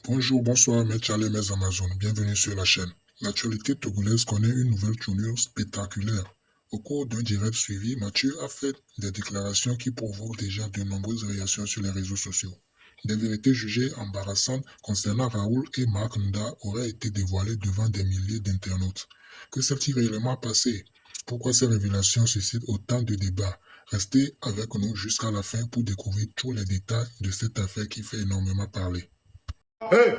Bonjour, bonsoir, mes Charles et mes Amazones. Bienvenue sur la chaîne. L'actualité togolaise connaît une nouvelle tournure spectaculaire. Au cours d'un direct suivi, Mathieu a fait des déclarations qui provoquent déjà de nombreuses réactions sur les réseaux sociaux. Des vérités jugées embarrassantes concernant Raoul et Marc Nda auraient été dévoilées devant des milliers d'internautes. Que s'est-il réellement passé? Pourquoi ces révélations suscitent autant de débats? Restez avec nous jusqu'à la fin pour découvrir tous les détails de cette affaire qui fait énormément parler. Hey,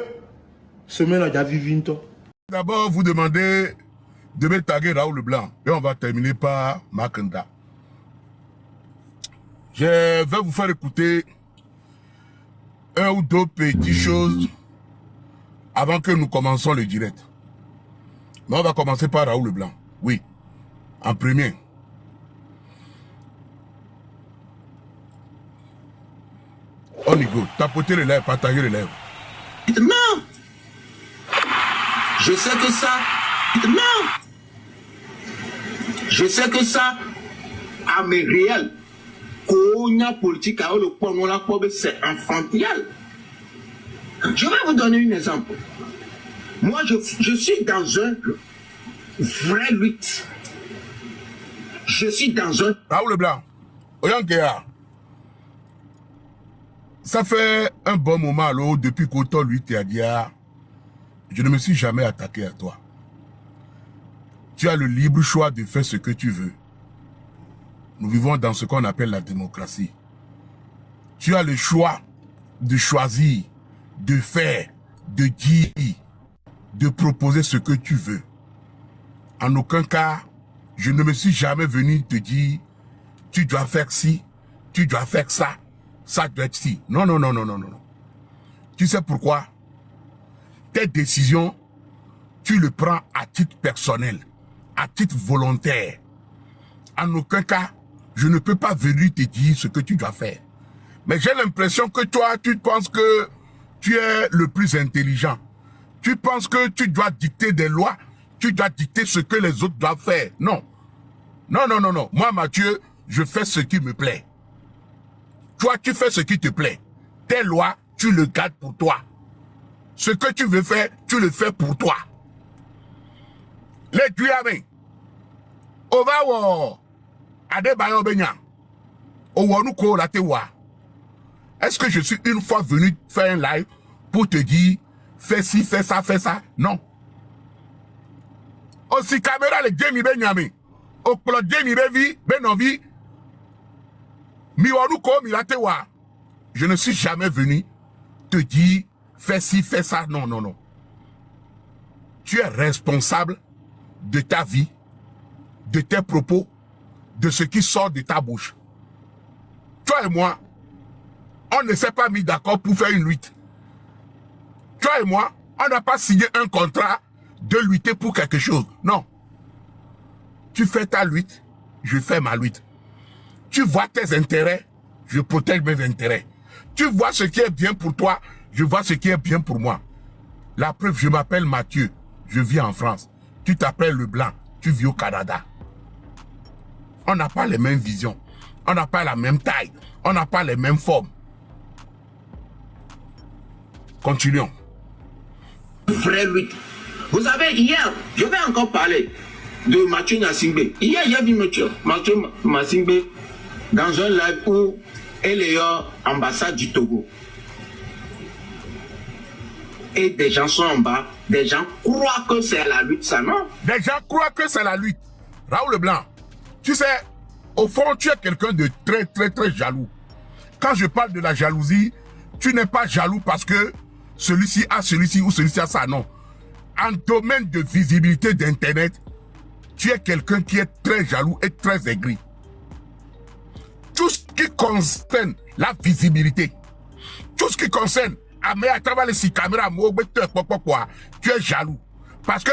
semaine à Vivinto. D'abord, vous demandez de me taguer Raoul Leblanc et on va terminer par Makanda. Je vais vous faire écouter un ou deux petites choses avant que nous commençons le direct. Mais on va commencer par Raoul Leblanc. Oui, en premier. On y go. Tapotez les lèvres, partagez les lèvres. Non. Je sais que ça. Non. Je sais que ça. À mes réels. Cogna politique à le point où la pauvre c'est infantile. Je vais vous donner un exemple. Moi, je suis dans un vrai lutte. Je suis dans un... Raoul Leblanc, Oyankea, ça fait un bon moment alors depuis qu'autant lui t'a dit, je ne me suis jamais attaqué à toi. Tu as le libre choix de faire ce que tu veux. Nous vivons dans ce qu'on appelle la démocratie. Tu as le choix de choisir, de faire, de dire, de proposer ce que tu veux. En aucun cas, je ne me suis jamais venu te dire, tu dois faire ci, tu dois faire ça, ça doit être ci. Non, non, non, non, non, non. Tu sais pourquoi? Tes décisions, tu le prends à titre personnel, à titre volontaire. En aucun cas, je ne peux pas venir te dire ce que tu dois faire. Mais j'ai l'impression que toi, tu penses que tu es le plus intelligent. Tu penses que tu dois dicter des lois, tu dois dicter ce que les autres doivent faire. Non. Non, non, non, non. Moi, Mathieu, je fais ce qui me plaît. Toi, tu fais ce qui te plaît. Tes lois, tu le gardes pour toi. Ce que tu veux faire, tu le fais pour toi. Les Guyamens, Ovawo, Adebayo Benya, Owanuko Latewa. Est-ce que je suis une fois venu faire un live pour te dire, fais ci, fais ça? Non. Aussi caméra les Jamie Benyame, au Claude Jamie Bevi, Benovi, Miwanuko Milatewa. Je ne suis jamais venu te dire, fais ci, fais ça. Non, non, non. Tu es responsable de ta vie, de tes propos, de ce qui sort de ta bouche. Toi et moi, on ne s'est pas mis d'accord pour faire une lutte. Toi et moi, on n'a pas signé un contrat de lutter pour quelque chose. Non. Tu fais ta lutte, je fais ma lutte. Tu vois tes intérêts, je protège mes intérêts. Tu vois ce qui est bien pour toi, je vois ce qui est bien pour moi. La preuve, je m'appelle Mathieu, je vis en France. Tu t'appelles Leblanc, tu vis au Canada. On n'a pas les mêmes visions. On n'a pas la même taille. On n'a pas les mêmes formes. Continuons. Vraie lutte. Vous savez, hier, je vais encore parler de Mathieu Nassingbe. Hier, j'ai vu Mathieu Nassingbe dans un live où elle est ambassade du Togo. Et des gens sont en bas. Des gens croient que c'est la lutte, ça, non? Des gens croient que c'est la lutte. Raoul Leblanc, tu sais, au fond, tu es quelqu'un de très, très, très jaloux. Quand je parle de la jalousie, tu n'es pas jaloux parce que celui-ci a celui-ci ou celui-ci a ça, non. En domaine de visibilité d'Internet, tu es quelqu'un qui est très jaloux et très aigri. Tout ce qui concerne la visibilité, tout ce qui concerne à travers les caméras, tu es jaloux. Parce que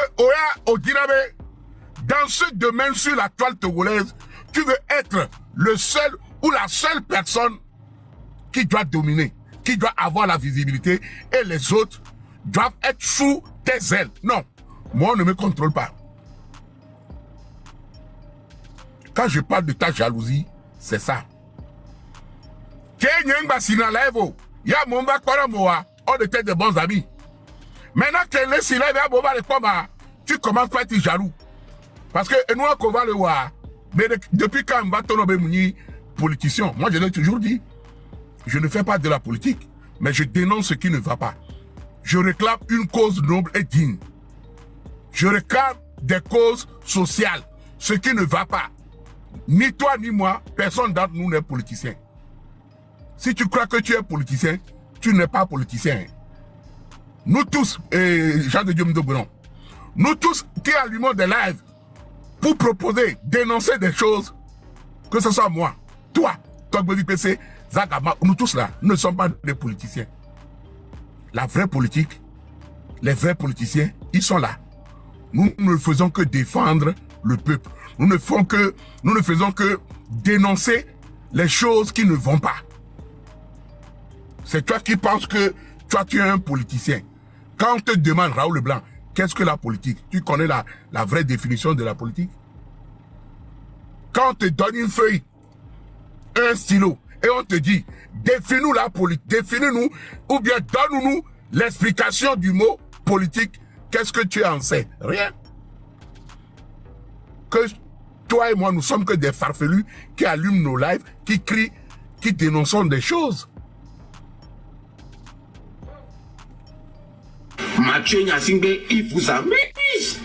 dans ce domaine sur la toile togolaise, tu veux être le seul ou la seule personne qui doit dominer, qui doit avoir la visibilité et les autres doivent être sous tes ailes. Non, moi on ne me contrôle pas. Quand je parle de ta jalousie, c'est ça. On était des bons amis. Maintenant que les silèves à Boba le combat, tu commences à être jaloux. Parce que nous, on va le voir. Mais depuis quand on va tomber politicien, moi je l'ai toujours dit, je ne fais pas de la politique, mais je dénonce ce qui ne va pas. Je réclame une cause noble et digne. Je réclame des causes sociales, ce qui ne va pas. Ni toi ni moi, personne d'entre nous n'est politicien. Si tu crois que tu es politicien, tu n'es pas politicien. Nous tous, Jean de Dieu Mdobron, nous tous qui allumons des lives pour proposer, dénoncer des choses, que ce soit moi, toi, Togbedi PC, Zagama, nous tous là, nous ne sommes pas des politiciens. La vraie politique, les vrais politiciens, ils sont là. Nous ne faisons que défendre le peuple. Nous ne faisons que dénoncer les choses qui ne vont pas. C'est toi qui penses que toi tu es un politicien. Quand on te demande, Raoul Leblanc, qu'est-ce que la politique? Tu connais la vraie définition de la politique? Quand on te donne une feuille, un stylo, et on te dit, définis-nous la politique, définis-nous, ou bien donne-nous l'explication du mot politique, qu'est-ce que tu en sais? Rien. Que toi et moi, nous sommes que des farfelus qui allument nos lives, qui crient, qui dénonçons des choses. Mathieu Nyasingbe, il vous amuse.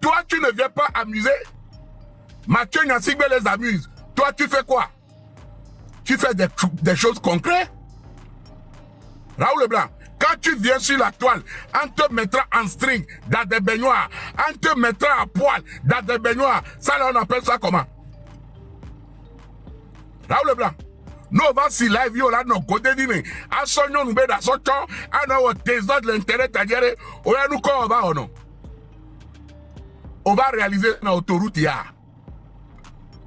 Toi, tu ne viens pas amuser. Mathieu Nyasingbe les amuse. Toi, tu fais quoi? Tu fais des choses concrètes. Raoul Leblanc, quand tu viens sur la toile, on te mettra en string dans des baignoires, on te mettra à poil dans des baignoires. Ça, là, on appelle ça comment? Raoul Leblanc, nous, on va si live, yo, là, nos côtés d'île. À son nom, nous, dans son temps, à nos désordres, l'intérêt, c'est-à-dire, on va nous, quand on va, ou non? On va réaliser une autoroute, ya.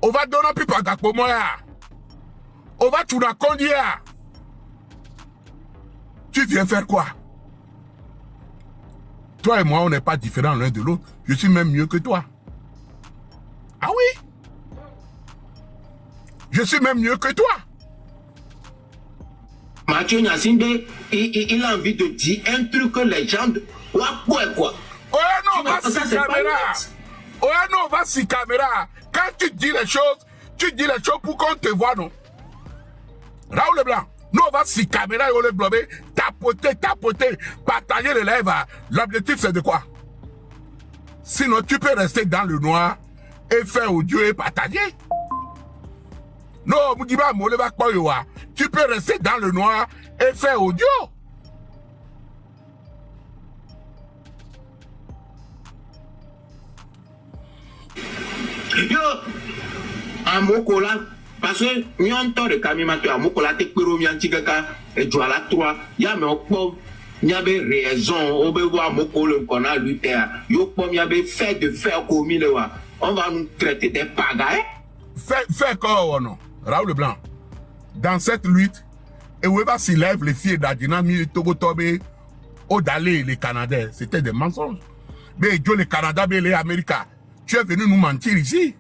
On va donner un peu par gars pour moi, ya. On va tout raconter, ya. Tu viens faire quoi? Toi et moi, on n'est pas différents l'un de l'autre. Je suis même mieux que toi. Ah oui? Je suis même mieux que toi. Mathieu Nyasingbe, il a envie de dire un truc que les gens... quoi? Oh non, on va si caméra. Oh non, on va si caméra. Quand tu dis les choses pour qu'on te voit, non? Raoul Leblanc, nous on va si caméra et on le glober, tapoter, partager les lèvres. L'objectif c'est de quoi? Sinon tu peux rester dans le noir et faire audio et partager. Non, tu peux rester dans le noir et faire audio. Yo, à Mokola, parce que nous avons tant de camions à Mokola, te piro miantigaka et Douala 3, ya me okpo, y avait raison, on veut voir Mokola qu'on a lutté, yo pom y avait fait de faire comme il est, on va nous traiter des pagailles. Fait quoi ou non? Raoul Leblanc, dans cette lutte, et où va s'y lève les filles d'Adina, Togo Tobe, Odalé, les Canadiens, c'était des mensonges. Mais Dieu, les Canadiens, les Américains, tu es venu nous mentir ici.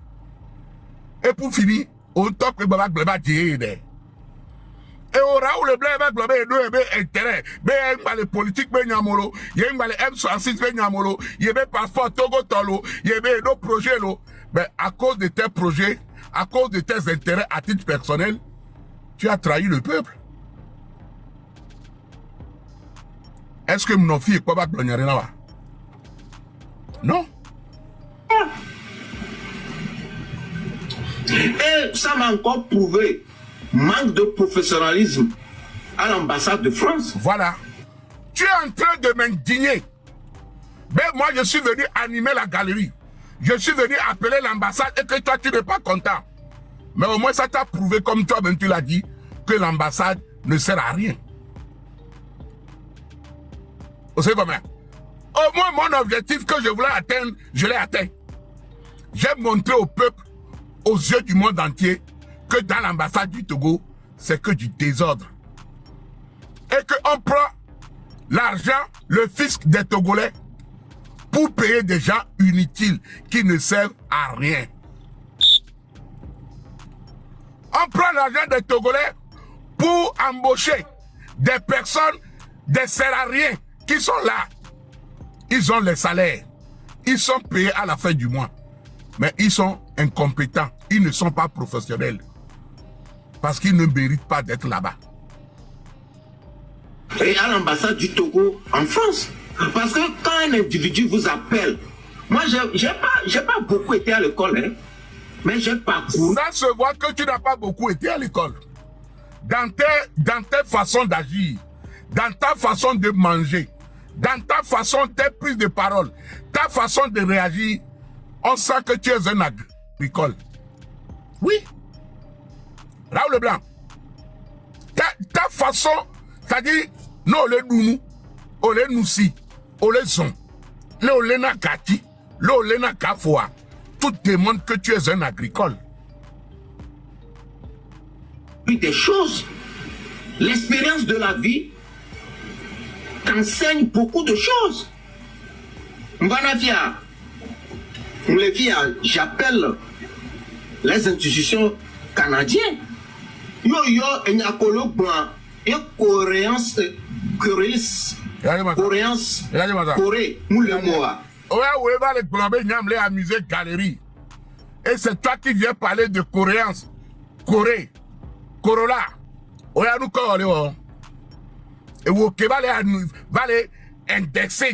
Et pour finir, on toque le baba gleba dire. Et on Raoul Leblanc va glober deux intérêts. Mais les politiques, il y a les M66, il y a les passeports Togo Tolo, il y a nos projets. Mais à cause de tes projets, à cause de tes intérêts à titre personnel, tu as trahi le peuple. Est-ce que mon fille est quoi va glogner là? Non. Et ça m'a encore prouvé manque de professionnalisme à l'ambassade de France. Voilà. Tu es en train de m'indigner. Mais moi, je suis venu animer la galerie. Je suis venu appeler l'ambassade et que toi, tu n'es pas content. Mais au moins, ça t'a prouvé, comme toi-même tu l'as dit, que l'ambassade ne sert à rien. Vous savez comment? Au moins, mon objectif que je voulais atteindre, je l'ai atteint. J'ai montré au peuple, aux yeux du monde entier, que dans l'ambassade du Togo, c'est que du désordre. Et qu'on prend l'argent, le fisc des Togolais, pour payer des gens inutiles qui ne servent à rien. On prend l'argent des Togolais pour embaucher des personnes, des sert à rien, qui sont là. Ils ont les salaires. Ils sont payés à la fin du mois. Mais ils sont incompétents. Ils ne sont pas professionnels. Parce qu'ils ne méritent pas d'être là-bas. Et à l'ambassade du Togo en France. Parce que quand un individu vous appelle, moi j'ai pas beaucoup été à l'école, hein, mais j'ai parcouru. Ça se voit que tu n'as pas beaucoup été à l'école. Dans tes façons d'agir, dans ta façon de manger, dans ta façon, tes prises de parole, ta façon de réagir, on sent que tu es un agricole. Oui. Raoul Leblanc. Ta façon, c'est-à-dire, nous, on les nous, on les nous si, on les sont, on les na kati, on les na kafoa. Tout démontre que tu es un agricole. Des choses. L'expérience de la vie t'enseigne beaucoup de choses. J'appelle les institutions canadiennes. Yo, il y a Corée, Moulemoa. Ouais, va les globes, les amuser galerie. Et c'est toi qui viens parler de coréance. Corée. Corolla. Ouais, nous collons. Et vous qui va les indexer,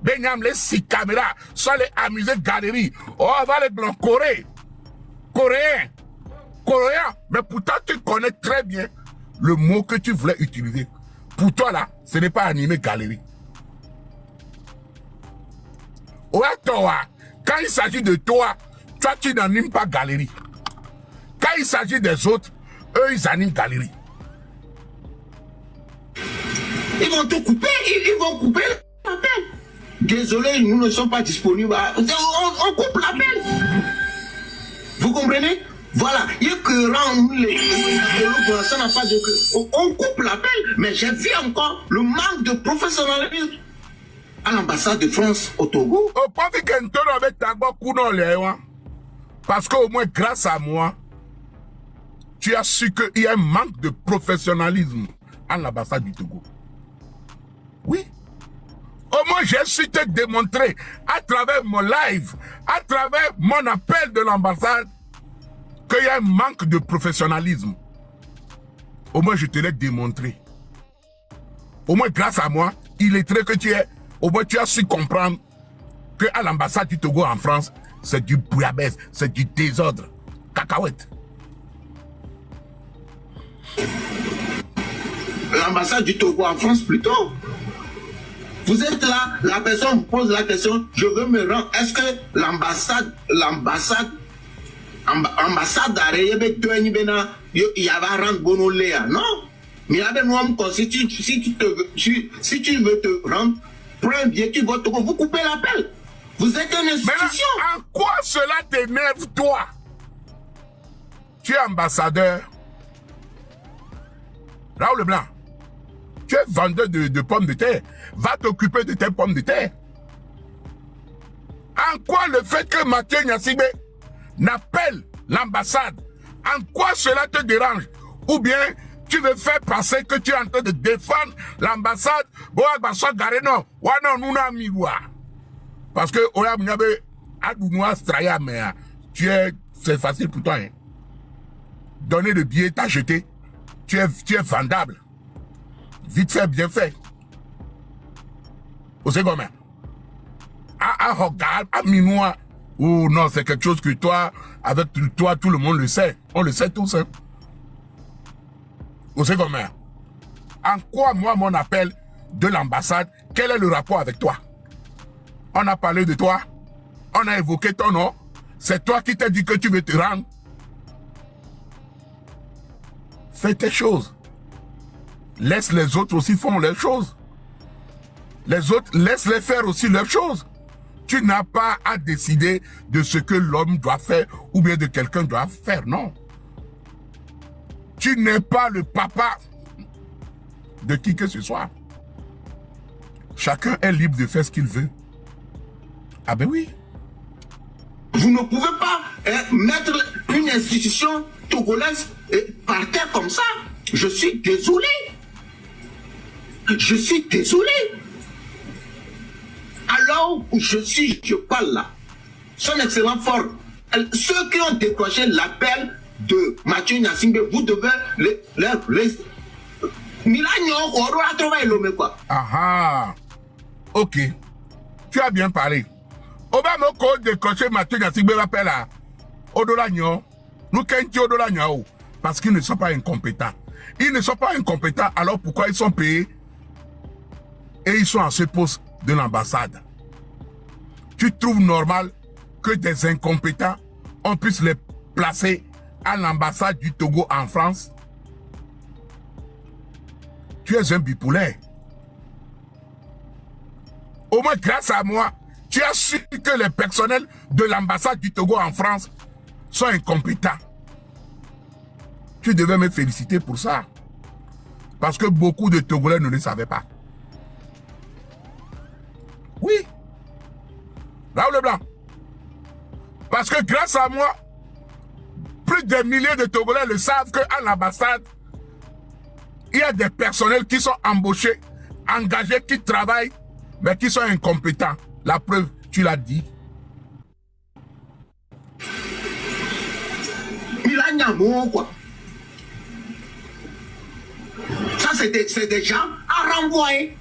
ben les 6 caméras, soit les amuser galerie. Oh, va les blancs Corée. Coréen. Coréen. Mais pourtant, tu connais très bien le mot que tu voulais utiliser. Pour toi, là, ce n'est pas animé galerie. Ouais, toi, quand il s'agit de toi, tu n'animes pas galerie. Quand il s'agit des autres, eux, ils animent galerie. Ils vont te couper, ils vont couper l'appel. Désolé, nous ne sommes pas disponibles. On coupe l'appel. Vous comprenez? Voilà, il y a que ça n'a pas de... On coupe l'appel, mais j'ai vu encore le manque de professionnalisme à l'ambassade de France au Togo. Parce qu'au moins, grâce à moi, tu as su qu'il y a un manque de professionnalisme à l'ambassade du Togo. Oui. Au moins, j'ai su te démontrer à travers mon live, à travers mon appel de l'ambassade, qu'il y a un manque de professionnalisme. Au moins, je te l'ai démontré. Au moins, grâce à moi, il est très que tu es. Au moins, tu as su comprendre qu'à l'ambassade du Togo en France, c'est du bouillabaisse, c'est du désordre. Cacahuète. L'ambassade du Togo en France plutôt. Vous êtes là, la personne vous pose la question, je veux me rendre. Est-ce que l'ambassade d'Arayebe il y avait rendre Bonoléa? Non. Mais il y avait nous si tu veux te rendre, prends un billet, tu vas au Togo, vous coupez l'appel. Vous êtes une institution. Mais en quoi cela t'énerve, toi? Tu es ambassadeur. Raoul Leblanc, tu es vendeur de pommes de terre. Va t'occuper de tes pommes de terre. En quoi le fait que Mathieu Nyasibé n'appelle l'ambassade, en quoi cela te dérange? Ou bien tu veux faire passer que tu es en train de défendre l'ambassade? Parce que c'est facile pour toi. Hein. Donner le billet, t'acheter. Tu es vendable. Vite fait, bien fait. Vous savez comment? Regarde, à minuit. Oh non, c'est quelque chose que toi, avec toi, tout le monde le sait. On le sait tous. Hein? Vous savez comment? En quoi, moi, mon appel de l'ambassade, quel est le rapport avec toi? On a parlé de toi. On a évoqué ton nom. C'est toi qui t'as dit que tu veux te rendre. Fais tes choses. Laisse les autres aussi faire leurs choses. Les autres, laisse-les faire aussi leurs choses. Tu n'as pas à décider de ce que l'homme doit faire ou bien de quelqu'un doit faire, non. Tu n'es pas le papa de qui que ce soit. Chacun est libre de faire ce qu'il veut. Ah ben oui. Vous ne pouvez pas mettre une institution togolaise par terre comme ça. Je suis désolé. Je suis désolé. là où je parle là, son excellent fort, ceux qui ont décroché l'appel de Mathieu Gnassingbé, vous devez les Ah, ok. Tu as bien parlé. Obama a décroché Mathieu Gnassingbé l'appel à Odola Nyon. Nous Kenti Odola Nyon. Parce qu'ils ne sont pas incompétents. Ils ne sont pas incompétents, alors pourquoi ils sont payés et ils sont à ce poste de l'ambassade? Tu trouves normal que des incompétents, on puisse les placer à l'ambassade du Togo en France? Tu es un bipolaire. Au moins, grâce à moi, tu as su que les personnels de l'ambassade du Togo en France sont incompétents. Tu devais me féliciter pour ça. Parce que beaucoup de Togolais ne le savaient pas. Oui. Raoul Leblanc. Parce que grâce à moi, plus de milliers de Togolais le savent qu'à l'ambassade, il y a des personnels qui sont embauchés, engagés, qui travaillent, mais qui sont incompétents. La preuve, tu l'as dit. Il a un quoi. Ça, c'est des gens à renvoyer.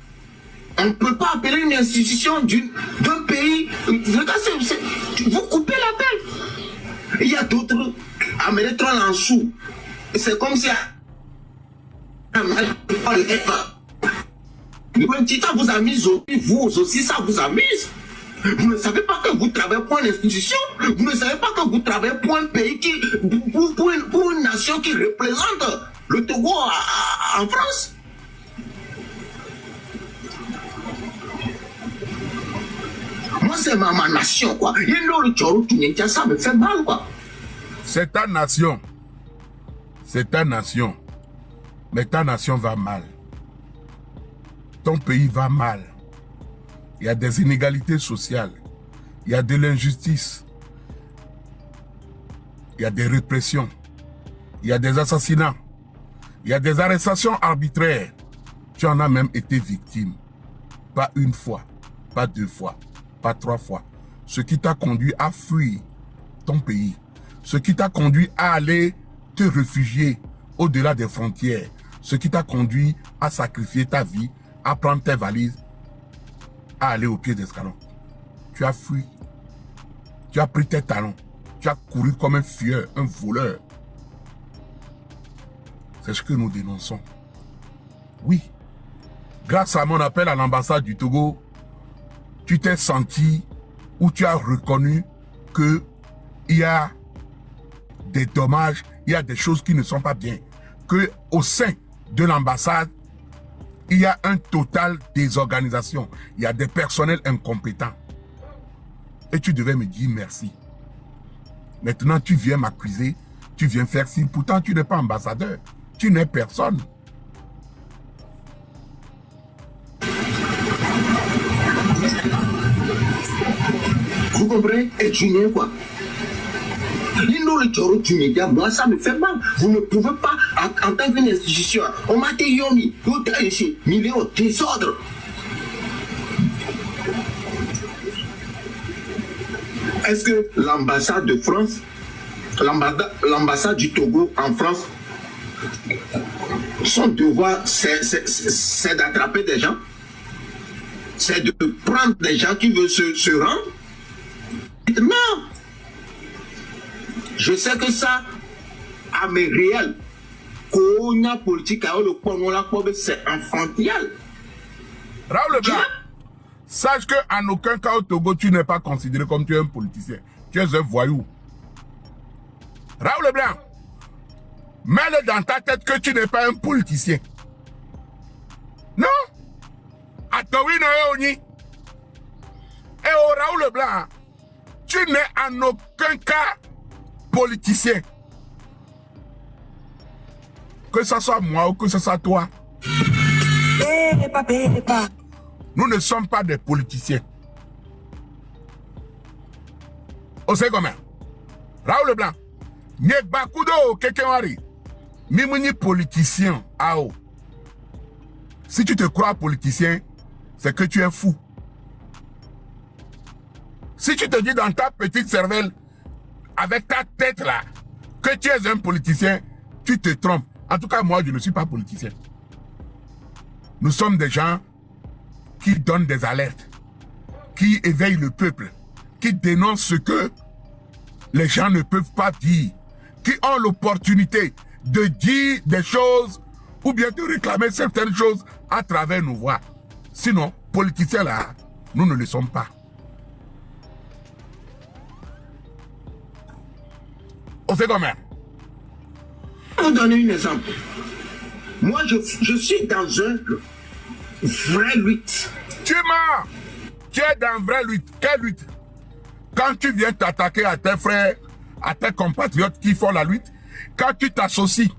On ne peut pas appeler une institution d'un pays. Vous coupez l'appel. Il y a d'autres à mettre en dessous. C'est comme si ça vous amuse, vous aussi ça vous amuse. Vous ne savez pas que vous travaillez pour une institution, vous ne savez pas que vous travaillez pour un pays qui, pour une nation qui représente le Togo en France. Moi, c'est ma nation, quoi. Ça me fait mal, quoi. C'est ta nation. C'est ta nation. Mais ta nation va mal. Ton pays va mal. Il y a des inégalités sociales. Il y a de l'injustice. Il y a des répressions. Il y a des assassinats. Il y a des arrestations arbitraires. Tu en as même été victime. Pas une fois, pas deux fois, pas trois fois. Ce qui t'a conduit à fuir ton pays. Ce qui t'a conduit à aller te réfugier au-delà des frontières. Ce qui t'a conduit à sacrifier ta vie, à prendre tes valises, à aller au pied d'escalon. Tu as fui. Tu as pris tes talons. Tu as couru comme un fuyeur, un voleur. C'est ce que nous dénonçons. Oui. Grâce à mon appel à l'ambassade du Togo, tu t'es senti ou tu as reconnu que il y a des dommages, il y a des choses qui ne sont pas bien. Que au sein de l'ambassade, il y a un total désorganisation. Il y a des personnels incompétents. Et tu devais me dire merci. Maintenant, tu viens m'accuser, tu viens faire signe. Pourtant, tu n'es pas ambassadeur. Tu n'es personne. Vous comprenez? Et tu n'es quoi? Moi, ça me fait mal. Vous ne pouvez pas, en tant qu'institution, on m'a dit, Yomi, vous êtes ici, milieu désordre. Est-ce que l'ambassade de France, l'ambassade du Togo en France, son devoir, c'est d'attraper des gens? C'est de prendre des gens qui veulent se rendre? Non! Je sais que ça, à mes réels, qu'on a politique, c'est infantile. Raoul Leblanc, sache qu'en aucun cas au Togo, tu n'es pas considéré comme tu es un politicien. Tu es un voyou. Raoul Leblanc, mets-le dans ta tête que tu n'es pas un politicien. Non? Atowino Eoni. Et au Raoul Leblanc, tu n'es en aucun cas politicien. Que ce soit moi ou que ce soit toi. Nous ne sommes pas des politiciens. On sait comment? Raoul Leblanc. N'y bakudo kekewari. Mimouni politicien. Ao. Si tu te crois politicien, c'est que tu es fou. Si tu te dis dans ta petite cervelle, avec ta tête là, que tu es un politicien, tu te trompes. En tout cas, moi, je ne suis pas politicien. Nous sommes des gens qui donnent des alertes, qui éveillent le peuple, qui dénoncent ce que les gens ne peuvent pas dire, qui ont l'opportunité de dire des choses ou bien de réclamer certaines choses à travers nos voix. Sinon, politiciens là, nous ne le sommes pas. On fait comment? Je vais vous donner un exemple. Moi, je suis dans un vrai lutte. Tu mens. Tu es dans une vraie lutte. Quelle lutte? Quand tu viens t'attaquer à tes frères, à tes compatriotes qui font la lutte, quand tu t'associes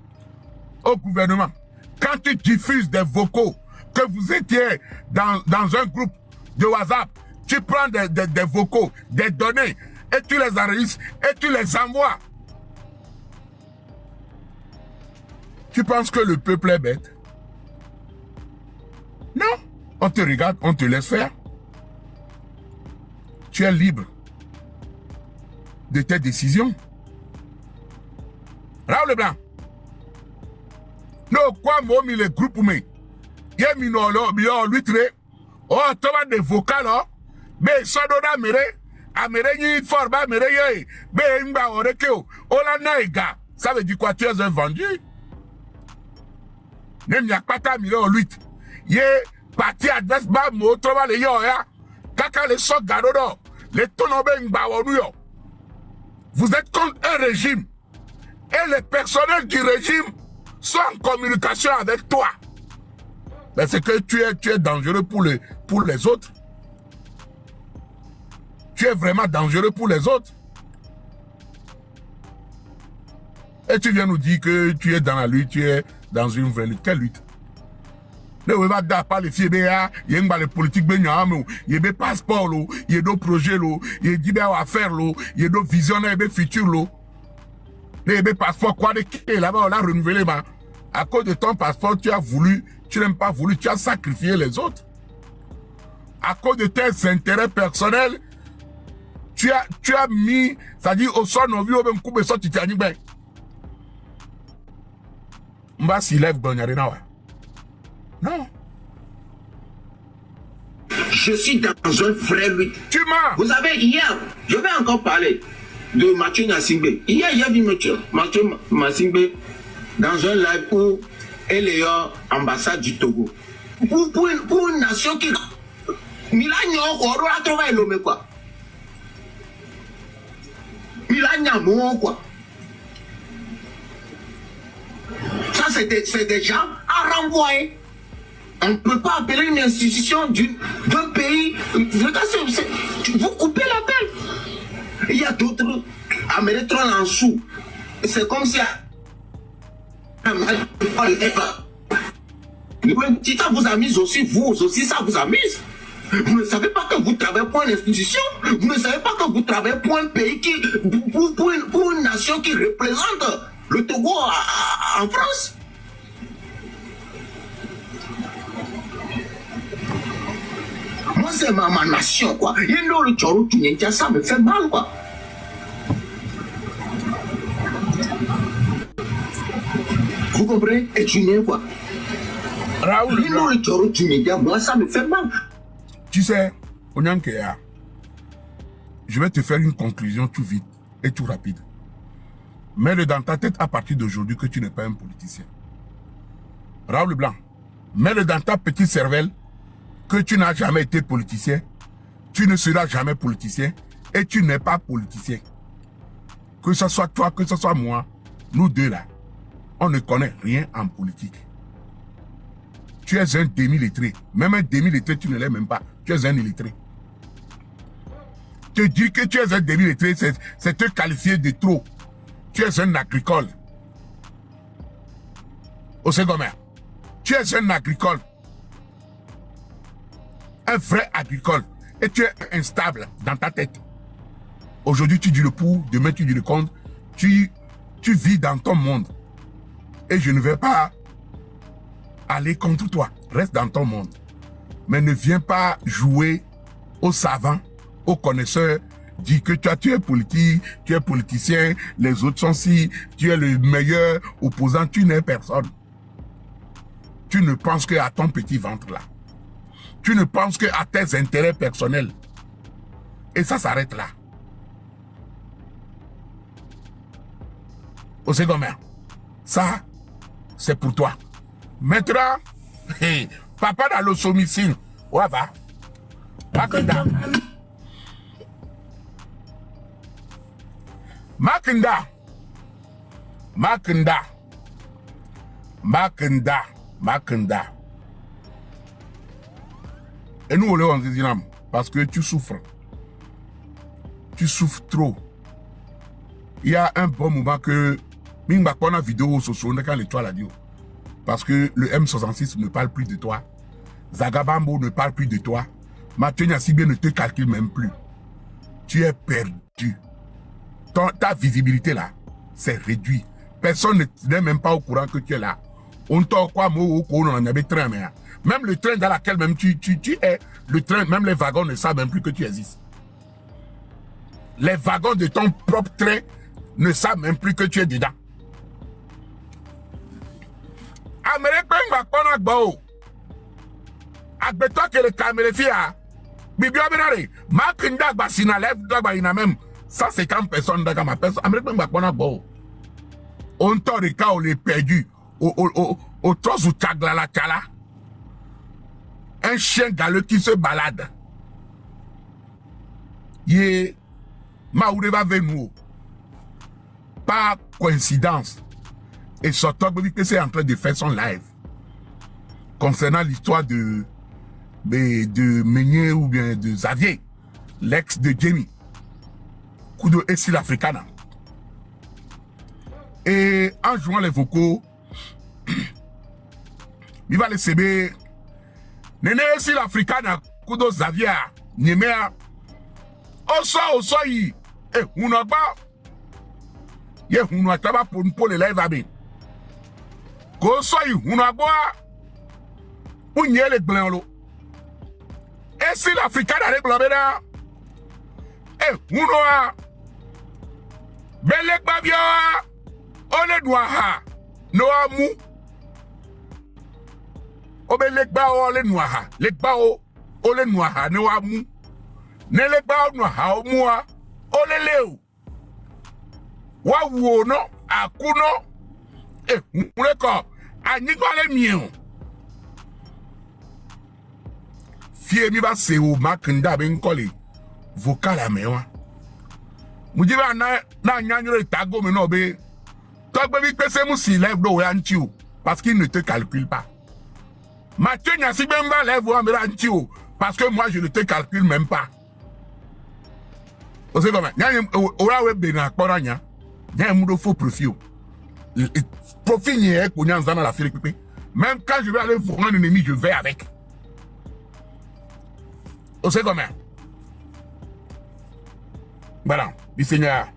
au gouvernement, quand tu diffuses des vocaux, que vous étiez dans un groupe de WhatsApp, tu prends des vocaux, des données, et tu les enregistres, et tu les envoies. Tu penses que le peuple est bête? Non. On te regarde, on te laisse faire. Tu es libre de tes décisions. Raoul Leblanc. Non, quoi, moi, les groupes, mais il y a un lutre. Oh, tu as des vocales, mais ça donne à mere, forba, mere, mba, orekeo, naïga. Ça veut dire quoi? Tu es un vendu? Nem y a pas ta mire au lutte. Yé, parti adverse, ba, mo, trova le yo, ya. Kaka le so gado do. Les tonobe yo. Vous êtes contre un régime. Et les personnels du régime sont en communication avec toi. Mais c'est que tu es dangereux pour les autres. Tu es vraiment dangereux pour les autres. Et tu viens nous dire que tu es dans la lutte, tu es dans une vraie lutte. Quelle lutte? Ne va pas les filles, il y a les politiques, il y a des passeports, il y a des projets, il y a des affaires, il y a des visionnaires, des futurs. Il y a des passeports, quoi, là-bas, on l'a renouvelé. À cause de ton passeport, tu as voulu, tu n'aimes pas voulu, tu as sacrifié les autres. À cause de tes intérêts personnels, tu as mis, c'est-à-dire au sol, on vit au même coup, mais ça, tu t'as dit, ben. On va s'y lève, non. Je suis dans un vrai lutte. Tu mens. Vous savez, hier, je vais encore parler de Mathieu Nassimbe. Hier, il y a vu Mathieu Nassimbe dans un live où elle est ambassade du Togo. Pour une nation qui... Milagno, on a trouvé l'homme, quoi. Milagno, quoi. Ça, c'est des gens à renvoyer. On ne peut pas appeler une institution d'un pays. Vous coupez la pelle. Il y a d'autres Américains en dessous. C'est comme si... Si ça vous amuse aussi, vous aussi, ça vous amuse. Vous ne savez pas que vous travaillez pour une institution. Vous ne savez pas que vous travaillez pour un pays qui... pour une nation qui représente le Togo en France. Moi, c'est ma nation, quoi. Ça me fait mal, quoi. Vous comprenez? Et tu n'es quoi? Raoul, moi, ça me fait mal. Tu sais, Onyankea, je vais te faire une conclusion tout vite et tout rapide. Mets-le dans ta tête à partir d'aujourd'hui que tu n'es pas un politicien. Raoul Leblanc, mets-le dans ta petite cervelle que tu n'as jamais été politicien, tu ne seras jamais politicien et tu n'es pas politicien. Que ce soit toi, que ce soit moi, nous deux là, on ne connaît rien en politique. Tu es un demi-lettré. Même un demi-lettré, tu ne l'es même pas. Tu es un illettré. Te dire que tu es un demi-lettré, c'est te qualifier de trop. Tu es un agricole. Au secondaire. Tu es un agricole. Un vrai agricole. Et tu es instable dans ta tête. Aujourd'hui, tu dis le pour, demain, tu dis le contre. Tu vis dans ton monde. Et je ne vais pas aller contre toi. Reste dans ton monde. Mais ne viens pas jouer aux savants, aux connaisseurs, dit que tu es politique, tu es politicien, les autres sont si, tu es le meilleur opposant, tu n'es personne. Tu ne penses qu'à ton petit ventre là. Tu ne penses qu'à tes intérêts personnels. Et ça s'arrête là. Au second, ça, c'est pour toi. Maintenant, papa dans le somicine, où va? Makinda. Makinda. Makinda. Makinda. Makinda. Et nous, on dit parce que tu souffres. Tu souffres trop. Il y a un bon moment que Mingba Kona vidéo sur quand l'étoile a dit. Parce que le M66 ne parle plus de toi. Zagabambo ne parle plus de toi. Mathieu Nyassibé ne te calcule même plus. Tu es perdu. Ta visibilité là, c'est réduit. Personne n'est même pas au courant que tu es là. On t'a quoi, même le train dans lequel même tu es, le train, même les wagons ne savent même plus que tu existes. Les wagons de ton propre train ne savent même plus que tu es dedans. Américain va pas bao. Agbeto que le caméléfia. Bibia benare. Makinda basina lève d'agba ina même 150 personnes dans ma personne. Américain va pas bao. On t'a des cas où les perdu. Au trosse ou tagla la chala. Un chien galeux qui se balade. Yé. Maoure va venir. Par coïncidence. Et surtout, que c'est en train de faire son live. Concernant l'histoire de Meunier ou bien de Xavier. L'ex de Jenny. Kudo Essil Africana. Et en jouant les vocaux, il va laisser Nene Essil Africana. Kudo Xavier. Niemea. Oso yi. Eh, unaba. Ye unataba pour le live abi. Ko so yi unaba. Unye le blanlo. Essil Africana le blabeda. Eh, unoa. Belek babia. Ole noaha. Noa mu. Obelek ba ole noaha. Lek ba o. Ole noaha noa mu. Nele ba no ha omua oleleu wa wo no akuno mureko anigole mien fie mi ba se o Makinda be nkole vocal amewa mujiba na nyanyoro tago me no be togbe bi pese mu si live do we anti o parce qu'il ne te calcule pas. Mathieu Nyassibé mba live o amira anti o parce que moi je ne te calcule même pas. Vous savez comment? Il y a un faux profil. Profil n'y est qu'on y a dans la file. Même quand je vais aller voir un ennemi, je vais avec. Vous savez comment? Voilà, du Seigneur.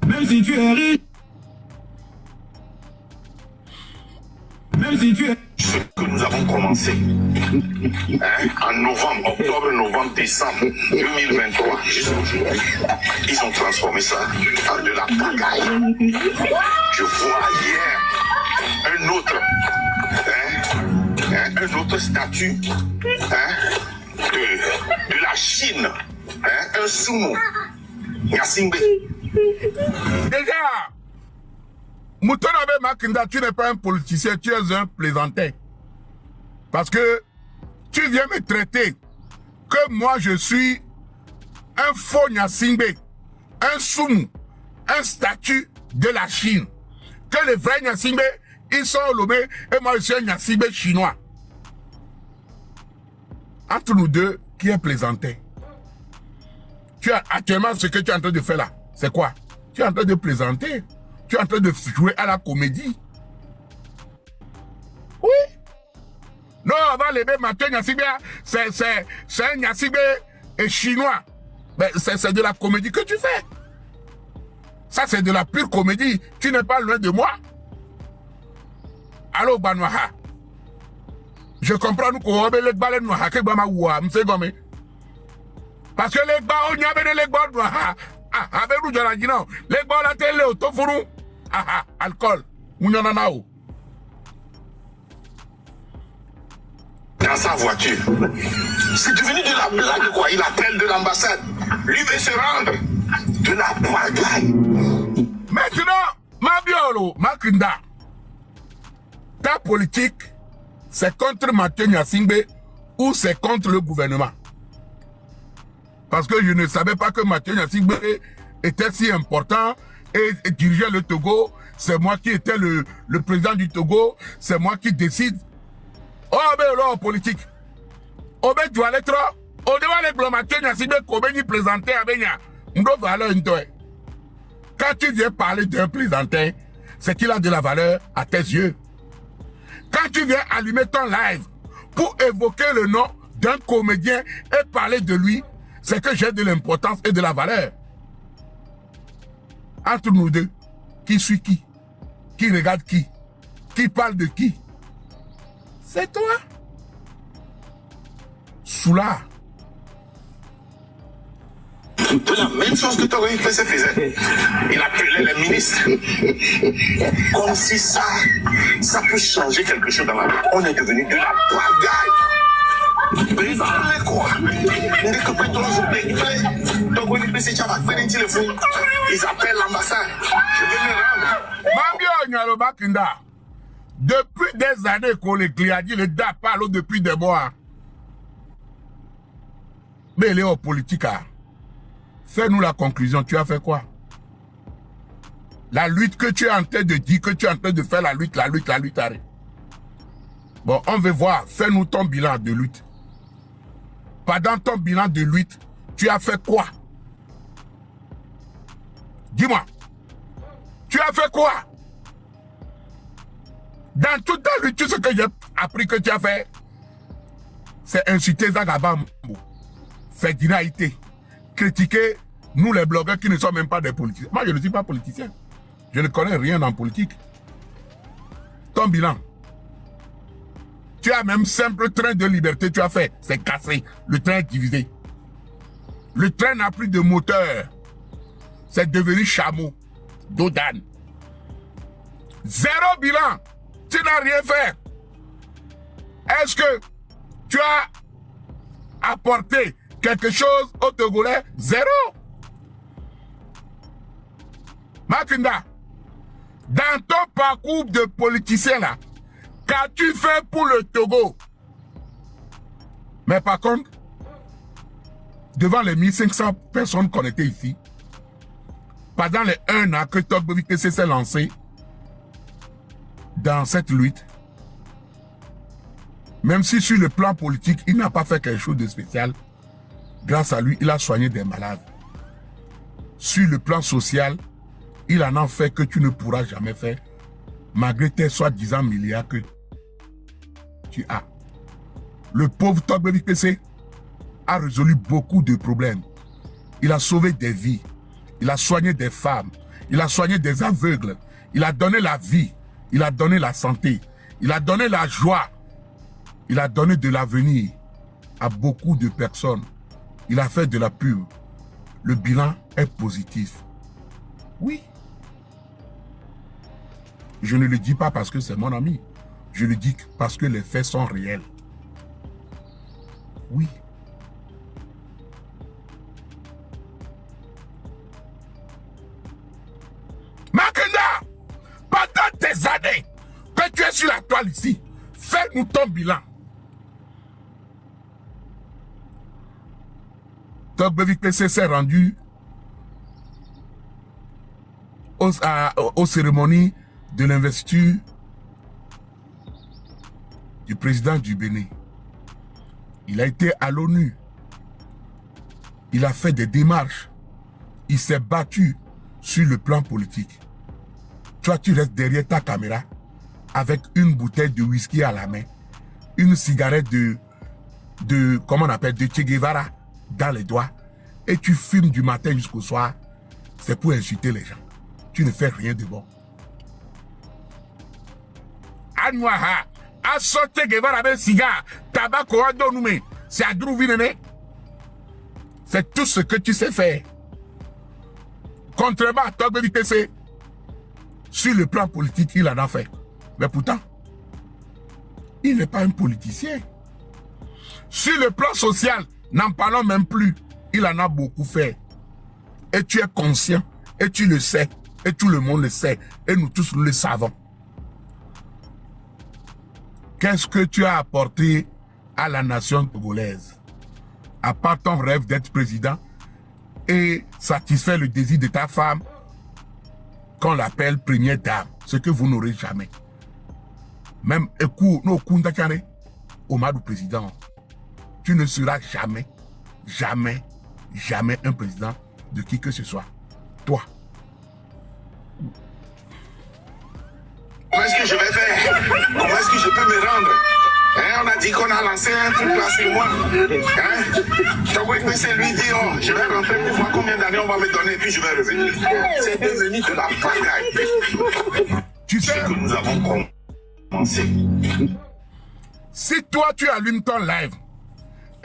Même si tu es riche. Même si tu es... Ce que nous avons commencé en novembre, octobre, novembre, décembre 2023, jusqu'aujourd'hui, ils ont transformé ça en de la pagaille. Je vois hier un autre statut de la Chine, un sumo, Nyassibé. Déjà, Moutonabe Makinda, tu n'es pas un politicien, tu es un plaisantin. Parce que tu viens me traiter que moi je suis un faux Nyassibé, un soumou, un statut de la Chine. Que les vrais Nyassibé, ils sont lomés et moi je suis un Nyassibé chinois. Entre nous deux, qui est plaisantin? Actuellement, ce que tu es en train de faire là, c'est quoi? Tu es en train de plaisanter. Tu es en train de jouer à la comédie. Oui. Non, on va lever Mathieu Nyassibé. C'est un Nyassibé et chinois. Mais c'est de la comédie que tu fais. Ça, c'est de la pure comédie. Tu n'es pas loin de moi. Allô, Banouaha. Je comprends nous qu'on va les balles noirs. Parce que les balles, on y avait les balles noirs. Ah, avec nous, j'en ai dit non. Les balles, la télé, au tofourou. Ah, alcool. Mounyananao. Dans sa voiture. C'est devenu de la blague, quoi. Il appelle de l'ambassade. Lui veut se rendre. De la pagaille. Maintenant, ma biolo, ma kinda. Ta politique, c'est contre Mathieu Nyasingbe ou c'est contre le gouvernement? Parce que je ne savais pas que Mathieu Nyasingbe était si important et dirigeait le Togo. C'est moi qui étais le président du Togo. C'est moi qui décide. Oh, ben là, politique. Oh, ben, tu vas aller trop. Oh, devant les Mathieu Nyasingbe, qu'on va présenter avec nous. Quand tu viens parler d'un plaisantin, c'est qu'il a de la valeur à tes yeux. Quand tu viens allumer ton live pour évoquer le nom d'un comédien et parler de lui, c'est que j'ai de l'importance et de la valeur. Entre nous deux, qui suit qui? Qui regarde qui? Qui parle de qui? C'est toi. Soula. La même chose que Togo IPC faisait. Il appelait les ministres. Comme si ça peut changer quelque chose dans la vie. On est devenu de la bagaille. Mais il va aller quoi? Togo IPC, tu vas faire un téléphone. Ils appellent l'ambassade. Je vais me rendre. Depuis des années qu'on les gliadit, les DA parlent depuis des mois. Mais il est en politique. Fais-nous la conclusion, tu as fait quoi? La lutte que tu es en train de dire, que tu es en train de faire la lutte, arrête. Bon, on veut voir, fais-nous ton bilan de lutte. Pendant ton bilan de lutte, tu as fait quoi? Dis-moi, tu as fait quoi? Dans toute ta lutte, ce que j'ai appris que tu as fait, c'est insulter Zagabam, faire dinaïté, critiquer nous les blogueurs qui ne sont même pas des politiciens. Moi, je ne suis pas politicien. Je ne connais rien en politique. Ton bilan. Tu as même simple train de liberté, tu as fait. C'est cassé. Le train est divisé. Le train n'a plus de moteur. C'est devenu chameau. Dodan. Zéro bilan. Tu n'as rien fait. Est-ce que tu as apporté quelque chose au Togolais? Zéro. Makinda, dans ton parcours de politicien là, qu'as-tu fait pour le Togo? Mais par contre, devant les 1500 personnes connectées ici, pendant les 1 an que Togo s'est lancé dans cette lutte, même si sur le plan politique, il n'a pas fait quelque chose de spécial, grâce à lui, il a soigné des malades. Sur le plan social, il en a fait que tu ne pourras jamais faire, malgré tes soi-disant milliards que tu as. Le pauvre Togo PC a résolu beaucoup de problèmes. Il a sauvé des vies. Il a soigné des femmes. Il a soigné des aveugles. Il a donné la vie. Il a donné la santé. Il a donné la joie. Il a donné de l'avenir à beaucoup de personnes. Il a fait de la pub. Le bilan est positif. Oui. Je ne le dis pas parce que c'est mon ami. Je le dis parce que les faits sont réels. Oui. Makinda, pendant des années que tu es sur la toile ici, fais-nous ton bilan. Togbevik PC s'est rendu aux cérémonies de l'investiture du président du Bénin. Il a été à l'ONU. Il a fait des démarches. Il s'est battu sur le plan politique. Toi, tu restes derrière ta caméra avec une bouteille de whisky à la main, une cigarette comment on appelle, de Che Guevara dans les doigts, et tu fumes du matin jusqu'au soir. C'est pour insulter les gens. tu ne fais rien de bon. Anouaha, a sauté Guevara avec cigare, tabac, donne c'est à Drouvinene. C'est tout ce que tu sais faire. Contrairement à Togbe VTC, sur le plan politique, il en a fait. Mais pourtant, il n'est pas un politicien. Sur le plan social, n'en parlons même plus. Il en a beaucoup fait. Et tu es conscient, et tu le sais, et tout le monde le sait, et nous tous nous le savons. Qu'est-ce que tu as apporté à la nation togolaise? À part ton rêve d'être président et satisfaire le désir de ta femme, qu'on l'appelle première dame, ce que vous n'aurez jamais. Même Omar du président, tu ne seras jamais, jamais, jamais un président de qui que ce soit. Toi. Comment est-ce que je vais faire? Comment est-ce que je peux me rendre? Hein, on a dit qu'on a lancé un truc là, c'est moi. Hein? C'est lui dit, oh, je vais rentrer pour voir combien d'années on va me donner, puis je vais revenir. C'est devenu de la pagaille. Tu sais que nous avons commencé. Si toi tu allumes ton live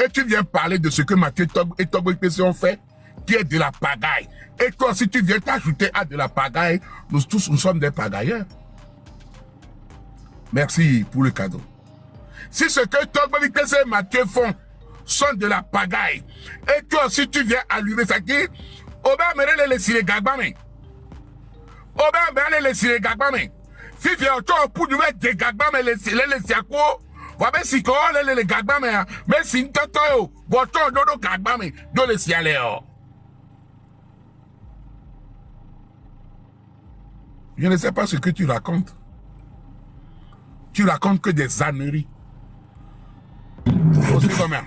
et tu viens parler de ce que Mathieu et Togo IPC ont fait, qui est de la pagaille, et toi si tu viens t'ajouter à de la pagaille, nous tous nous sommes des pagailleurs. Merci pour le cadeau. Si ce que Togo IPC et Mathieu font sont de la pagaille, et toi si tu viens allumer ça qui, Oba mere le sire gagbame. Oba mere le sire gagbame. Si viens au pour du mec de gagbame le siako, Wabe si ko le gagbame ya, mais si ntoto yo, boto dodo gagbame, do le siale yo. Je ne sais pas ce que tu racontes. Tu racontes que des âneries. Aussi combien?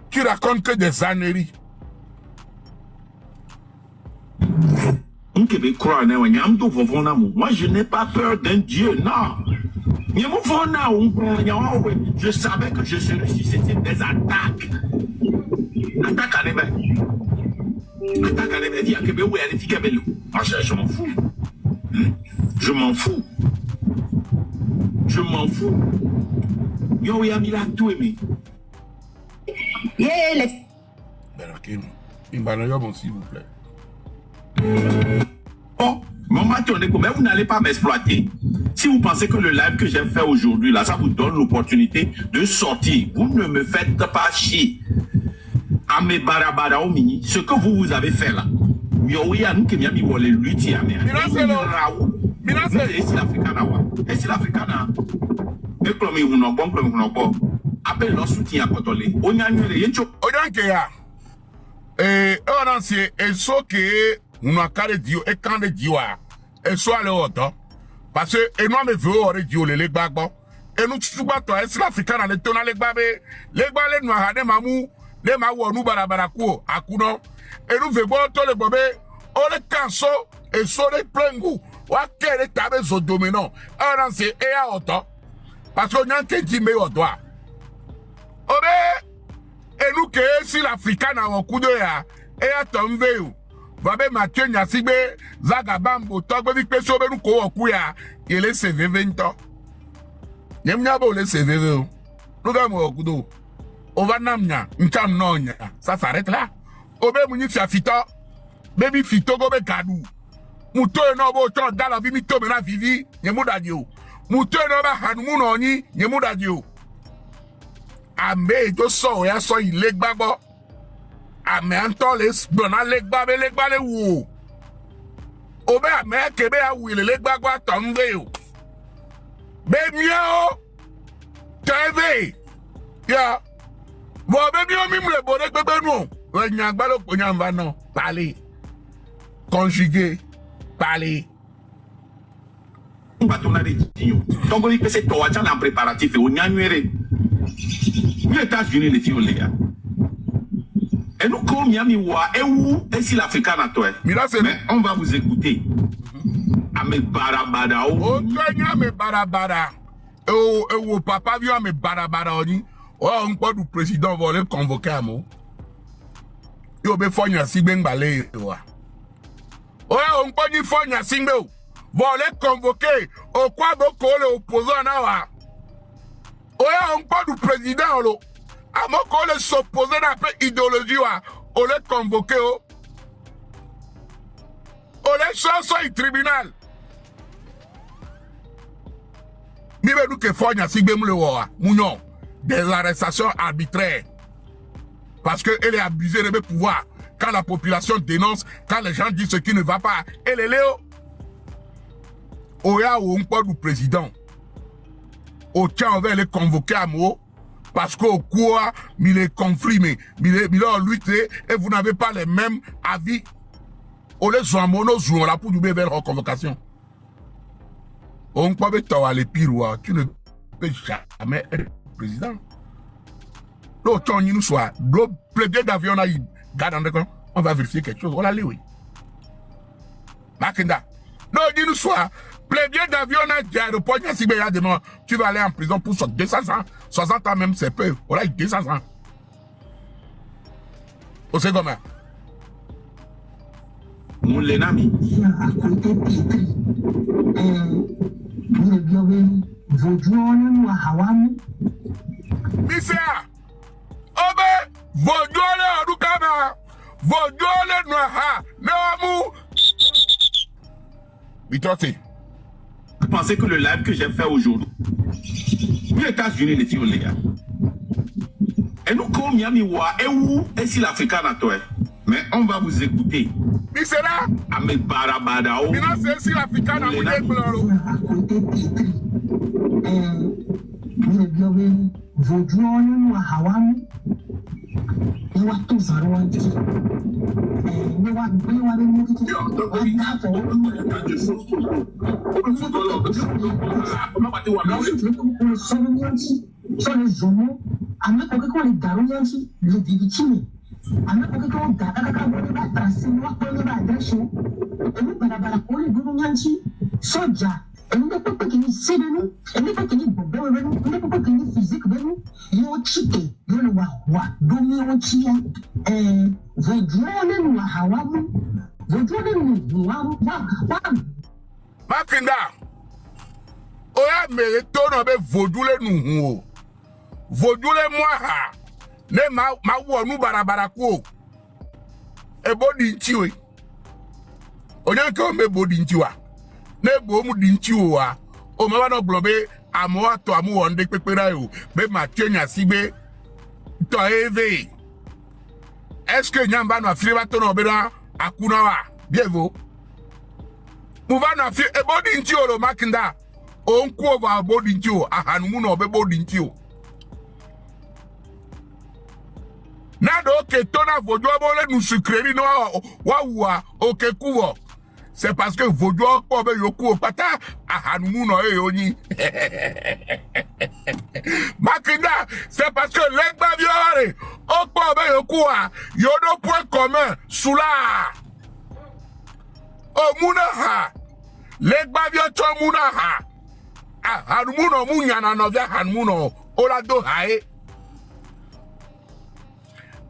Tu racontes que des âneries. Moi, je n'ai pas peur d'un Dieu, non. Je savais que je serais susceptible des attaques. Attaque à l'évêque. Attaque à l'évêque. Moi, je m'en fous. Je m'en fous. Je m'en fous. Yo, il a tout aimé. Ben, ok. S'il vous plaît. Oh, maman, mais vous n'allez pas m'exploiter. Si vous pensez que le live que j'ai fait aujourd'hui, là, ça vous donne l'opportunité de sortir, vous ne me faites pas chier. À mes barabara au mini, ce que vous avez fait là. Nous avons Dio et quand les Dio et soit le autre parce que et nous me veut aurait Dio les gbagbo et nous tout bato est l'africain dans les tona les gbabe les gbale nous a des mamou les mawo nous barabara ko akuno et nous veut bon to les bobe on les canso et so les plengu wa kere tabe zo dominant on c'est et à autre parce que nous que dit me auto obe et nous que si l'africain na okudo ya et à tombe Vabe Mathieu Nyasigbe, Zagabambo, Togbe Vipeso Benu Kouya, il est CV 20 ans. Nyamnyabo le CV. Nous avons okudo. Ovanamnya, Ncham Nonya. Ça s'arrête là. Obe Mouni Fiafito, Baby Fito Gobe Kadou. Mouto Nobo Chon Dala Vimito Mena Vivi, Nyemudadio. Mouto Noba Hanmunoni, Nyemudadio. Ame, to so ya so il legbabo. Ame antoles dona legba le wo obe ame kebe a wile legba gba tombe o be mio tv ya bo be mio mi mle bo gbegbe nu o nya gbalo ko nya mva no parler conjuguer parler batona de tio Togo IPC to wacha na préparatif o nyanwere ni États-Unis les filles les gars. Et nous, comme Miami Wa, et où est si l'Africain à toi? Mais on va vous écouter. Ame barabara. Oh, me barabara. Oh, papa vient me barabara. Oh, on peut du président voler convoquer à moi. Yo be fonya si ben balé. Oh, on peut ni fonya single. Voler convoquer au quoi beaucoup les opposants là. On peut du président là. À mon collègue s'opposer à peu idéologie là. On les convoquer on les chansons au tribunal. Ni veut que fonya single le wa. Mounon des arrestations arbitraires. Parce qu'elle est abusée de mes pouvoirs. Quand la population dénonce, quand les gens disent ce qui ne va pas, elle est Léo. Oya ou on parle du président. Au tien, on va les convoquer à moi. Parce qu'au cours, il est conflit, mais il est lutté et vous n'avez pas les mêmes avis. On les joue en mono, joue là pour nous faire la convocation. On peut pas les pires, tu ne peux jamais être président. L'autre, nous soit, le plaider d'avion, on va vérifier quelque chose. On l'a lu, oui. Makinda. Non, dis-nous soit, plaider d'avion, tu vas aller en prison pour 200 ans. 60 ans même, c'est peu. On a 200 ans. On sait comment. Moulenami. Misia, Obe, Vodole Odukama, Vodole Noaha, Noamu. Vitote. Vous pensez que le live que j'ai fait aujourd'hui, les États-Unis, les filles, les gars, et nous, comme Yamiwa, et où est-ce l'Africain à toi? Mais on va vous écouter. Misera, Ahmed Barabadao. Mina c'est si l'Africain à Mouye Bloro. Makinda, oya me tono be vodule nu vodule moi ne ma wonu barabara ko e bodi nti we onya ka me bodi nti wa ne bo mu di nti wa o ma no globe amo ato amu wonde pepera yo be ma twenya sigbe to eve est-ce que nyamba no afire ba to no be na akuna wa bievo mu va na afire e bodi nti o lo Makinda o nku over bodi nti o ahanu mu no be bodi nti o Nado que tona vodio bole nous sucrerie no wa oke kuwo. C'est parce que vodio ko be yoku pata ahanumu no e oni. Makinda, c'est parce que l'egba viore okpo be yoku a yodo point commun soula. O muna ha. L'egba vio to muna ha. Ahanumu no munyana no via hanumu no olado hae.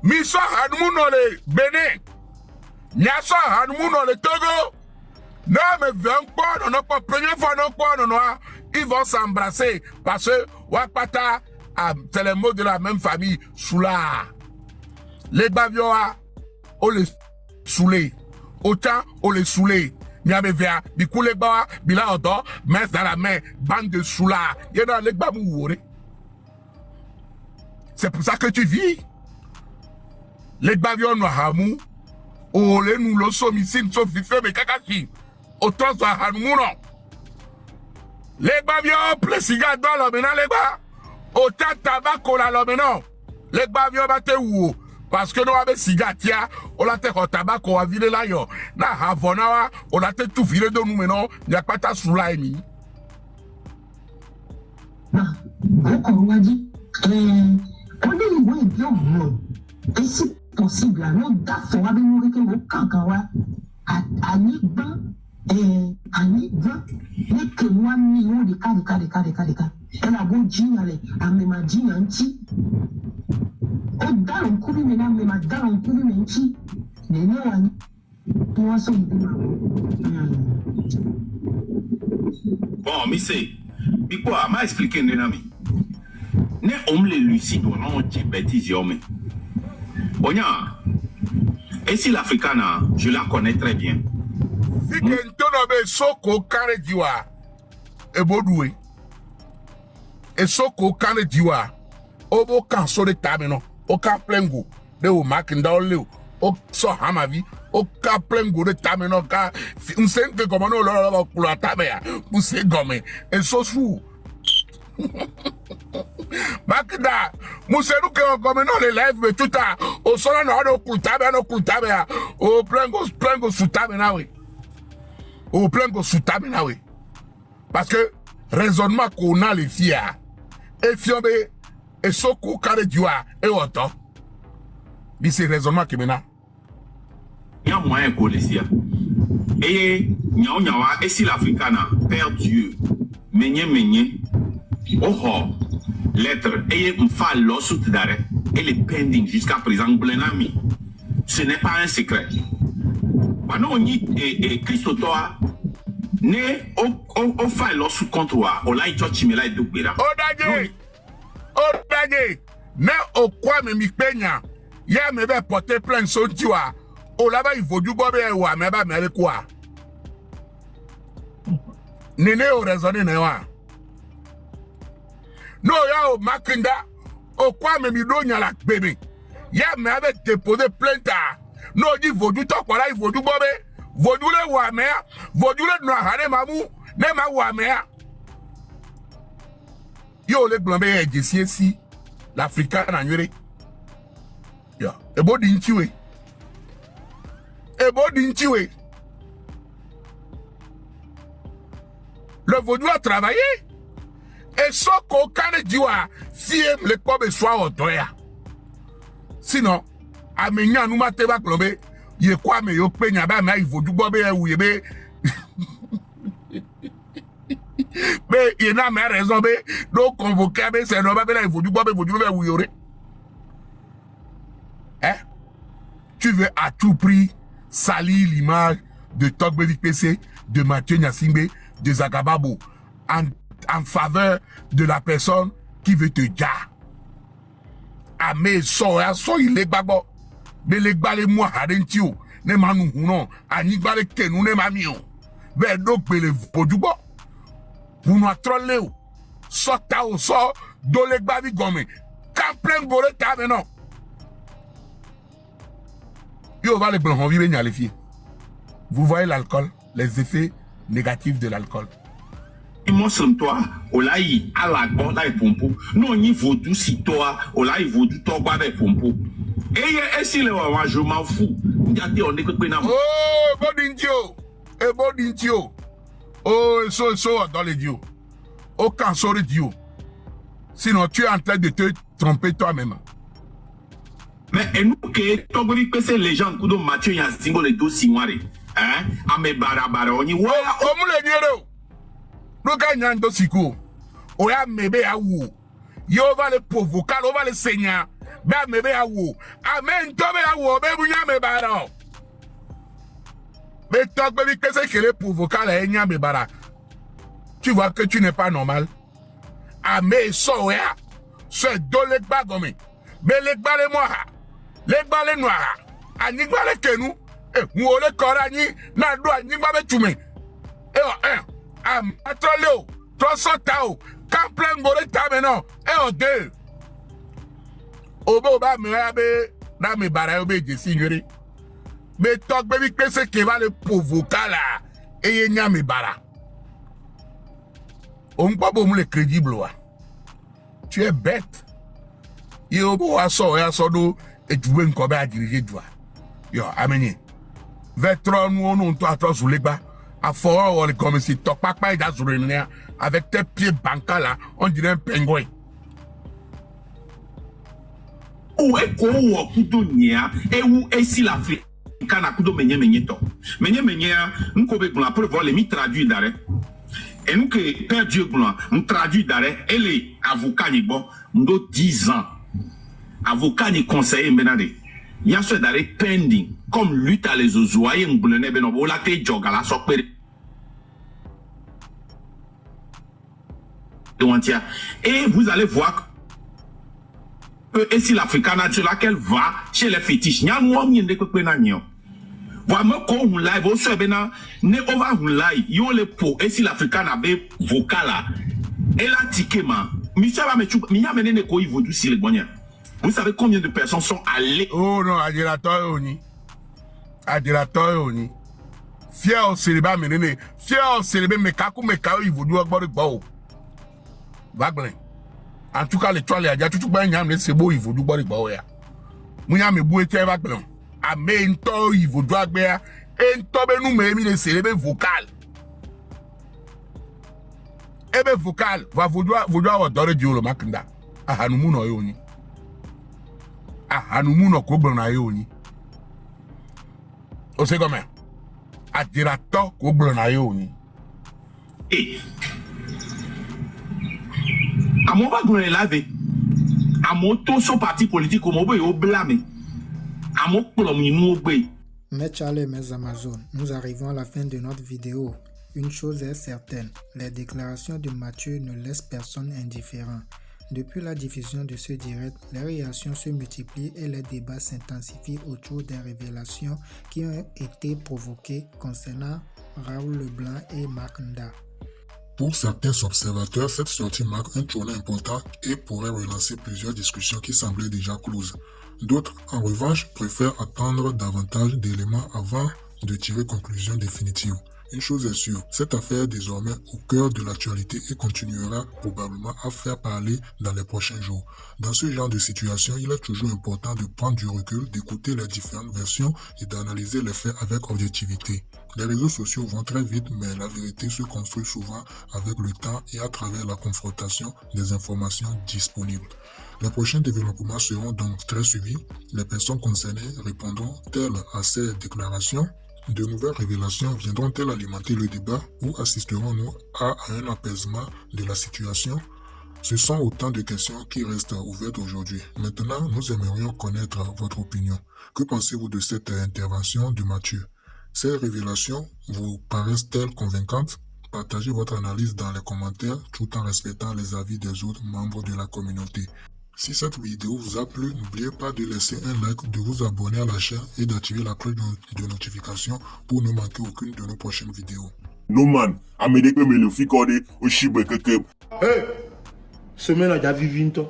Miso Hanmuno le Bénin. Niaso Hanmuno le Togo. Non, mais 20 fois, non, pas première fois, non, quoi, non, ils vont s'embrasser parce que Wakpata, c'est les mots de la même famille, Soula. Les Bavioa, on les soulé. Autant, on les soulé. Niame via, du coup, les Bawa, Bila Odo, main dans la main, bande de Soula. Il y a les Bamou. C'est pour ça que tu vis. Les bavions no hamu, o le nous le somisin so fife me kakashi, o tozo hamuno. Les bavions plesiga dans l'omena les ba, o ta tabac la l'omena. Les bavions bate ou, parce que nous avons sigatia, on l'a te au tabac ou à vile la yo. Na havonawa, on l'a te tout vile de nous maintenant, n'y a pas ta soulaimi. Non, on m'a dit, on est bien bon. Et c'est possible, non, d'accord, avec nous, avec nous, kankawa, à Nigba, et à Nigba, les que moi, millions de cas. Elle a beau dire, à même dit, anti. Au dans le coup, mais dans le coup, mais anti. Mais non, wọ́n sọ ìdí màá Bon, mais c'est. Pourquoi? M'a expliqué, Nenami. Ne homme les lucides, on a dit bêtises, mais. Onya. Et si l'Africaine, je la connais très bien. Si quelqu'un be soko kare diwa, ebodoué. Et soko kare diwa, obo kan so de tamino, o kan plengo, de o makinda o leo, o so hamavi, o kan plengo de tamino ka, unsenke komano lo kula tamea, use gome, et so sou. Makida, museru ke komano le live me tuta, o sona no kultabea, o plengo sutame na we. Au plein de sous-table, oui. Parce que raisonnement qu'on a les filles, et fiombe, et soko carré du et autant. C'est raisonnement qui mena. Il y a moyen qu'on les sia. Et nyawa, et si l'Africana perd Dieu, menye, oh, lettre, et m'fa l'ossut d'arrêt, et les pending jusqu'à présent, blenami. Ce n'est pas un secret. Maintenant, on y et Christo toi, ne on fait l'ossut contre toi, on l'a dit chimela et doubera. Odage, ne au quoi me mi peignant, ya me va porter plein de son tiwa, o là-bas il faut du bobe ou à me va me quoi. Nene au raisonner ne wa. No ya au makinda, au quoi me mi donya la bébé, ya me avait déposé plainte. No di vodu to kwala I vodu bobe vodu le wa mea vodu le no hare mamu ne ma wa mea yo le glambe e jesie si l'Africain na nyere ya ebo di nchiwe le vaudou a travaillé et son kokane diwa si le kobe soit odoya sinon amenya nous mate ba klombe ye kwa me yo penya ba ma ivodu bobe e wuye be be ye na me raison be do convoquer be c'est no ba be la ivodu bobe vodu be wuyore tu veux à tout prix salir l'image de Tokbelik PC, de Mathieu Nyasingbe, de Zagababo en faveur de la personne qui veut te dire ah mais so il est babo mais les balles moi hadentio ne manu non ani balles que nous ne mamio ve donc le podubo vous nous trollez sota au so do le babi gomme quand plein gore ta non yo va les blancs vivre les filles. Vous voyez l'alcool, les effets négatifs de l'alcool. Moi sur toi olai ala go la pompo no ni vodu si toi olai vodu to gba be pompo et si le wa je m'en fous njate on ne pe na oh bodintio oh so dans les dieux aucun sort de dieu sinon tu es en train de te tromper toi-même. Mais et nous que Tokbelik PC les gens kudo Mathieu Nyasingbe le do sinware ame bara oni wa o mu le diero no ga nyando siku o ya mebe awu yo va le provoquer o va le seigneur ba mebe awu amen to be awu be bunya me bara be Tokbelik PC que le provoquer la nya me bara tu vois que tu n'es pas normal ame so ya so dolek bagome be lek bale moi lek bale noir ani bale kenu mu ole kora ni na do ani ba be tume am atroleo trosotao kan plan gore tame no ode obo ba mi abe na mi bara obe je signore me Tokbelik PC que va le provoquer là et nya mi bara on pas bon le crédible wa tu es bête yo bo aso do et tu veux encore à diriger toi yo ameni vetron nous on toi toi sous les bas à fort on comme si top papa dans sur une avec tes pieds bancals là on dirait un pingouin ou e ko wo kudo nia e wu e si l'Afrique kana kudo menye to menye nko be la preuve les mi traduit d'arrêt et nous que père Dieu blanc nous traduit d'arrêt et les avocats ni bon ndo 10 ans avocat ni conseiller menade il y a ce d'arrêt pending, comme lutte à les ozoyer, m'boulene benobo, la te jogala sokpere. Et vous allez voir que si l'Africaine sur laquelle va chez les fétiches, il y a un moment où vraiment quand on live au soit bena ne over on live yo le po et si l'Africaine a be vocal et la tikema monsieur va me chou mi a mené ne ko ivo du si le bonien. Vous savez combien de personnes sont allées? Oh non, adirateur oni. Adirateur oni. Fier au célibat mené. Fier au célibat me kaku me kaou ivo du agbori gbo. Vaglin. En tout cas, les toiles, il y a tout le monde qui beau, il faut du bord. Mouya me boué, tu es vaglin. A me into, il faut du agber. Into, nous, mais il est célébré vocal. Eh bien, vocal, va vous doit adorer Dieu le Makanda. Ah, Hanumuno Yoni. Ah, Hanumuno Kobana Yoni. O c'est comment? A dirato Kobana Yoni. Eh. À mon pas de laver, à mon tout son parti politique comme on veut blâmer, à mon plomb nous obéit. Mes Charles, mes Amazones, nous arrivons à la fin de notre vidéo. Une chose est certaine, les déclarations de Mathieu ne laissent personne indifférent. Depuis la diffusion de ce direct, les réactions se multiplient et les débats s'intensifient autour des révélations qui ont été provoquées concernant Raoul Leblanc et Makanda. Pour certains observateurs, cette sortie marque un tournant important et pourrait relancer plusieurs discussions qui semblaient déjà closes. D'autres, en revanche, préfèrent attendre davantage d'éléments avant de tirer conclusion définitive. Une chose est sûre, cette affaire est désormais au cœur de l'actualité et continuera probablement à faire parler dans les prochains jours. Dans ce genre de situation, il est toujours important de prendre du recul, d'écouter les différentes versions et d'analyser les faits avec objectivité. Les réseaux sociaux vont très vite, mais la vérité se construit souvent avec le temps et à travers la confrontation des informations disponibles. Les prochains développements seront donc très suivis. Les personnes concernées répondront-elles à ces déclarations? De nouvelles révélations viendront-elles alimenter le débat ou assisterons-nous à un apaisement de la situation? Ce sont autant de questions qui restent ouvertes aujourd'hui. Maintenant, nous aimerions connaître votre opinion. Que pensez-vous de cette intervention de Mathieu? Ces révélations vous paraissent-elles convaincantes? Partagez votre analyse dans les commentaires tout en respectant les avis des autres membres de la communauté. Si cette vidéo vous a plu, n'oubliez pas de laisser un like, de vous abonner à la chaîne et d'activer la cloche de notification pour ne manquer aucune de nos prochaines vidéos. No man, Amedekwe me le fi kode, o shibe keke. Hey, semaine a déjà vu 20 ans.